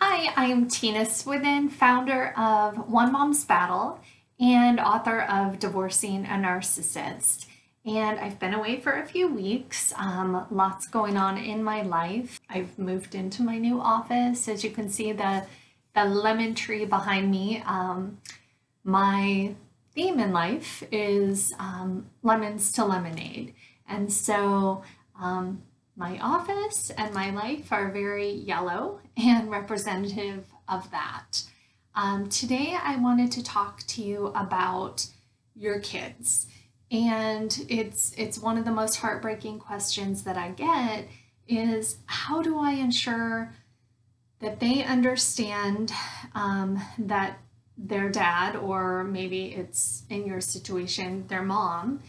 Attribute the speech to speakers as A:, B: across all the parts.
A: Hi, I am Tina Swithin, founder of One Mom's Battle and author of Divorcing a Narcissist. And I've been away for a few weeks, lots going on in my life. I've moved into my new office. As you can see, the lemon tree behind me. My theme in life is lemons to lemonade. And so my office and my life are very yellow and representative of that. Today, I wanted to talk to you about your kids. And it's one of the most heartbreaking questions that I get is how do I ensure that they understand that their dad, or maybe it's in your situation, their mom,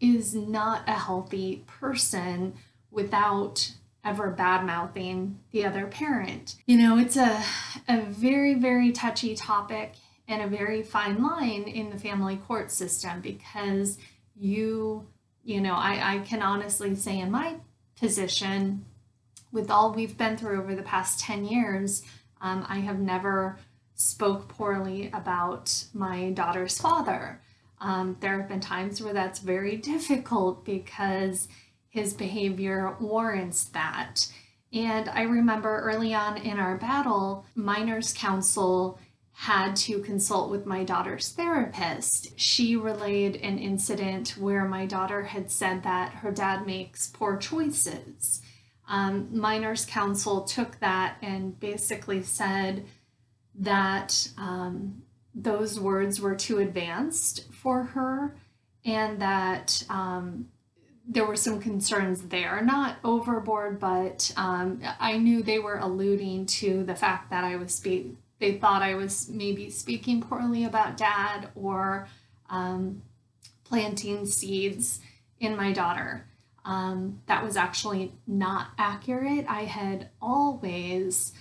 A: is not a healthy person without ever bad mouthing the other parent. You know, it's a very, very touchy topic and a very fine line in the family court system because I can honestly say in my position, with all we've been through over the past 10 years, I have never spoke poorly about my daughter's father. There have been times where that's very difficult because his behavior warrants that. And I remember early on in our battle, minors counsel had to consult with my daughter's therapist. She relayed an incident where my daughter had said that her dad makes poor choices. Minors counsel took that and basically said that those words were too advanced for her and that there were some concerns there, not overboard, but I knew they were alluding to the fact that they thought I was maybe speaking poorly about dad or planting seeds in my daughter. That was actually not accurate. I had always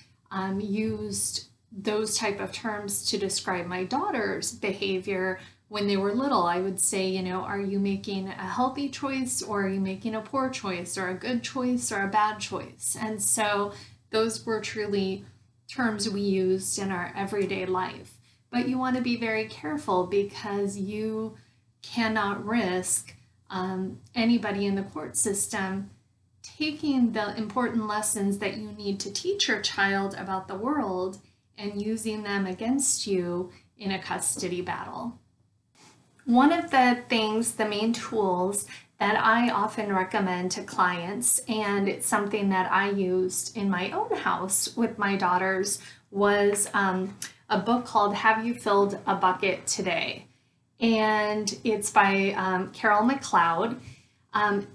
A: used those type of terms to describe my daughter's behavior when they were little. I would say, are you making a healthy choice or are you making a poor choice or a good choice or a bad choice? And so those were truly terms we used in our everyday life. But you want to be very careful because you cannot risk anybody in the court system taking the important lessons that you need to teach your child about the world and using them against you in a custody battle. One of the main tools that I often recommend to clients, and it's something that I used in my own house with my daughters, was a book called Have You Filled a Bucket Today? And it's by Carol McLeod.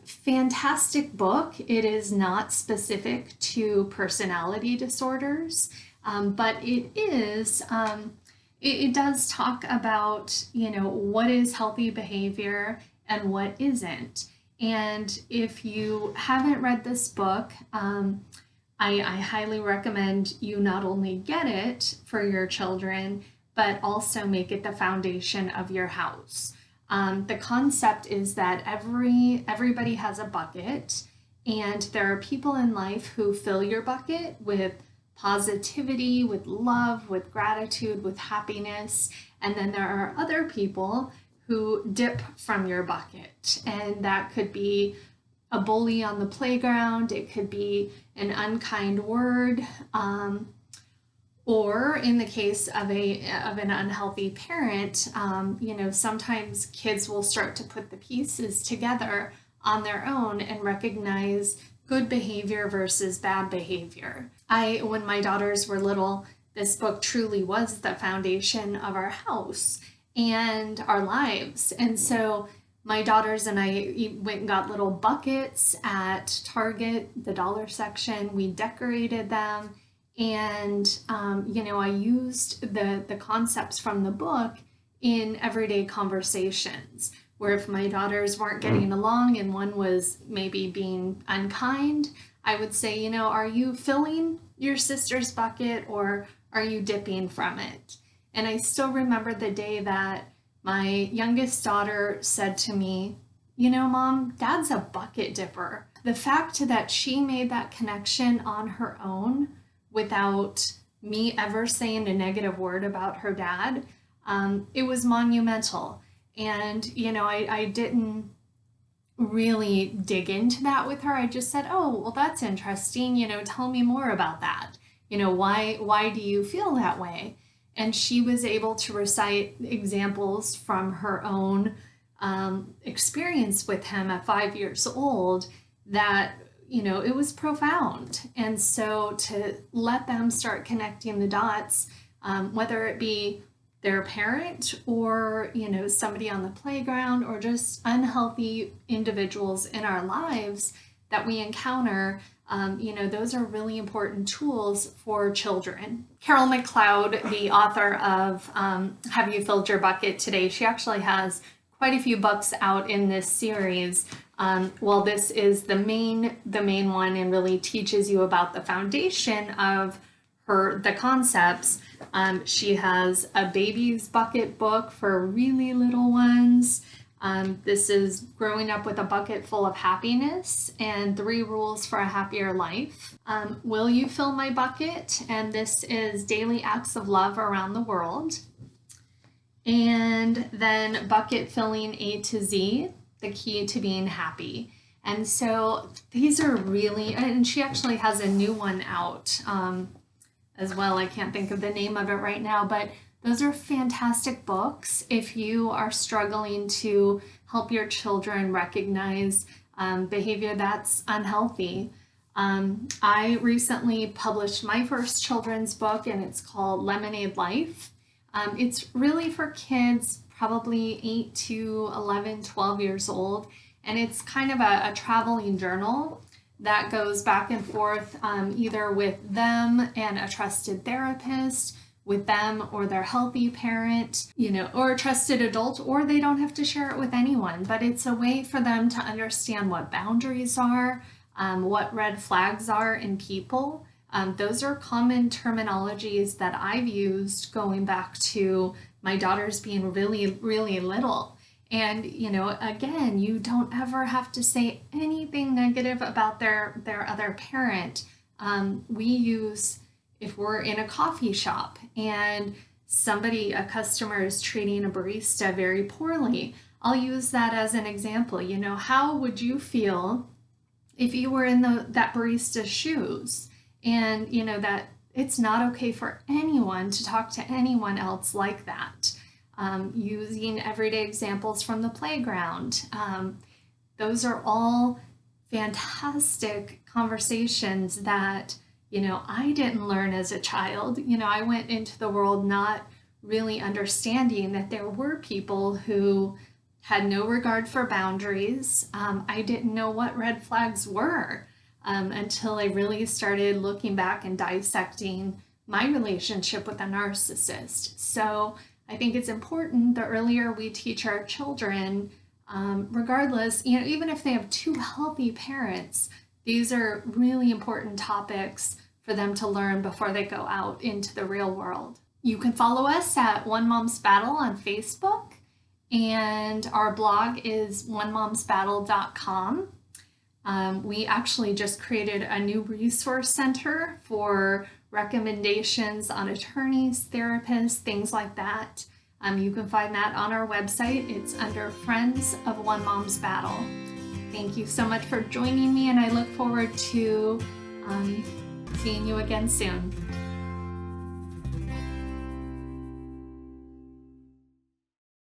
A: Fantastic book. It is not specific to personality disorders, but it does talk about, what is healthy behavior and what isn't. And if you haven't read this book, I highly recommend you not only get it for your children, but also make it the foundation of your house. The concept is that everybody has a bucket, and there are people in life who fill your bucket with positivity, with love, with gratitude, with happiness. And then there are other people who dip from your bucket. And that could be a bully on the playground, it could be an unkind word, or in the case of an unhealthy parent, sometimes kids will start to put the pieces together on their own and recognize good behavior versus bad behavior. When my daughters were little, this book truly was the foundation of our house and our lives. And so my daughters and I went and got little buckets at Target, the dollar section. We decorated them. And, I used the concepts from the book in everyday conversations, where if my daughters weren't getting along and one was maybe being unkind, I would say, are you filling your sister's bucket or are you dipping from it? And I still remember the day that my youngest daughter said to me, Mom, Dad's a bucket dipper. The fact that she made that connection on her own without me ever saying a negative word about her dad, it was monumental. And, I didn't really dig into that with her. I just said, oh, well, that's interesting. Tell me more about that. Why do you feel that way? And she was able to recite examples from her own experience with him at 5 years old that, it was profound. And so to let them start connecting the dots, whether it be their parent or, somebody on the playground or just unhealthy individuals in our lives that we encounter, those are really important tools for children. Carol McLeod, the author of Have You Filled Your Bucket Today? She actually has quite a few books out in this series. Well, this is the main one and really teaches you about the foundation of the concepts. She has a baby's bucket book for really little ones. This is Growing Up with a Bucket Full of Happiness and 3 Rules for a Happier Life. Will You Fill My Bucket? And this is Daily Acts of Love Around the World. And then Bucket Filling A to Z, The Key to Being Happy. And so these are really, and she actually has a new one out as well. I can't think of the name of it right now, but those are fantastic books if you are struggling to help your children recognize behavior that's unhealthy. I recently published my first children's book, and it's called Lemonade Life. It's really for kids probably 8 to 11, 12 years old, and it's kind of a traveling journal that goes back and forth either with them and a trusted therapist, with them or their healthy parent, or a trusted adult, or they don't have to share it with anyone. But it's a way for them to understand what boundaries are, what red flags are in people. Those are common terminologies that I've used going back to my daughters being really, really little. And, again, you don't ever have to say anything negative about their other parent. We use, if we're in a coffee shop and a customer is treating a barista very poorly, I'll use that as an example. How would you feel if you were in that barista's shoes? And, that it's not okay for anyone to talk to anyone else like that. Using everyday examples from the playground. Those are all fantastic conversations that, I didn't learn as a child. I went into the world not really understanding that there were people who had no regard for boundaries. I didn't know what red flags were until I really started looking back and dissecting my relationship with a narcissist. So I think it's important the earlier we teach our children, regardless, even if they have 2 healthy parents, these are really important topics for them to learn before they go out into the real world. You can follow us at One Mom's Battle on Facebook, and our blog is onemomsbattle.com. We actually just created a new resource center for recommendations on attorneys, therapists, things like that. You can find that on our website. It's under Friends of One Mom's Battle. Thank you so much for joining me, and I look forward to seeing you again soon.